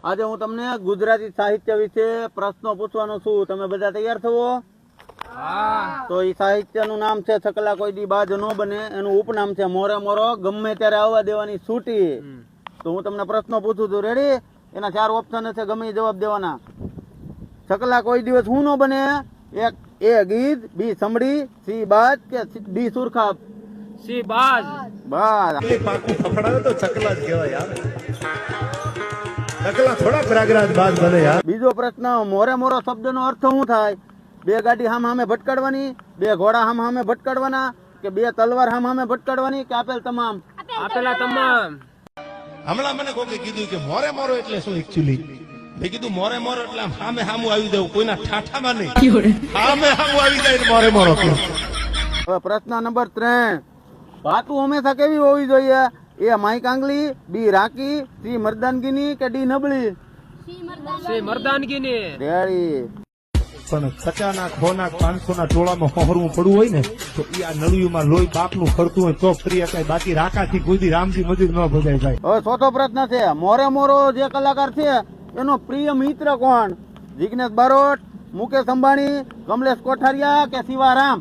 આજે હું તમને ગુજરાતી સાહિત્ય વિશે પ્રશ્નો પૂછવાનો છું. તમે બધા તૈયાર થવો? તો એ સાહિત્યનું નામ છે છકલા કોઈ દી બાજ નો બને. એનું ઉપનામ છે મોરે મોરો ગમે ત્યારે આવવા દેવાની છૂટી. તો હું તમને પ્રશ્નો પૂછું છું, રેડી? એના 4 ઓપ્શન છે, ગમે એ જવાબ દેવાના. છકલા કોઈ દિવસ હું નો બને? એક એ ગીધ, બી સમડી, સી બાજ કે ડી સુરખાબ? સી બાજ. બસ. પાકું ફફડાવે તો ચકલા જ કહેવાય યાર. ચકલા થોડા પ્રયાગરાજ બાજ બને યાર. બીજો પ્રશ્ન, મોરે મોરો શબ્દનો અર્થ શું થાય? 2 ગાડી હામ હામે ભટકાડવાની, 2 ઘોડા હામ હામે ભટકાડવાના, કે 2 તલવાર હામ હામે ભટકાડવાની, કે આપેલ તમામ? આપેલા તમામ. હમણાં મને કોકે કીધું કે મોરે મોરો એટલે શું એકચ્યુઅલી? મેં કીધું મોરે મોરો એટલે આમ સામે સામું આવી જવું, કોઈના ઠાઠામાં નહીં, સામે સામું આવી જાય ને મોરે મોરો કહો. હવે પ્રશ્ન નંબર 3, ભાતું હંમેશા કેવી હોવી જોઈએ? એ માઈક આંગળી, બી રાકી, સી મર્દાનગીની, કે ડી નબળી? સી મર્દાનગીની. રેડી. પણ ખચાના ખોના 500 ના ટોળામાં હોહરવું પડવું હોય ને તો ઈ આ નળિયુંમાં લોહી બાપનું ફરતું હોય તો ફરી શકાય, બાકી રાકાથી કોઈ દી રામજી મજૂર ન ભજાય ભાઈ. હવે ચોથો પ્રશ્ન છે, મોરે મોરો જે કલાકાર છે એનો પ્રિય મિત્ર કોણ? જિગ્નેશ બારોટ, મુકેશ અંબાણી, કમલેશ કોઠારિયા, કે શિવારામ?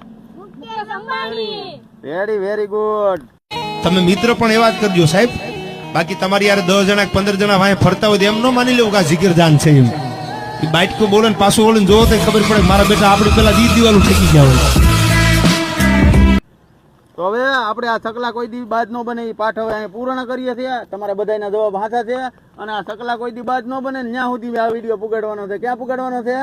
Ready, very good. તમે મિત્ર પણ એવા જ કરજો સાહેબ, બાકી તમારી યાર 10 જણા 15 જણા વાંહે ફરતા હોય તો એમ ન માની લેવું કે આ જીગરજાન છે એમ. એ બાઇટકો બોલે ને પાછું બોલે જોવો તો ખબર પડે મારા બેટા આપણે પેલા દીવાલું ઠેકી ગયા હોય. તો હવે આપણે આ છકલા કોઈ દી બાજ નો બને એ પાઠ હવે અહીં પૂર્ણ કરીએ છીએ. તમારા બધાના જવાબ સાચા છે, અને આ છકલા કોઈ દી બાજ નો બને ત્યાં સુધી આ વિડીયો પુગાડવાનો છે. ક્યાં પુગાડવાનો છે?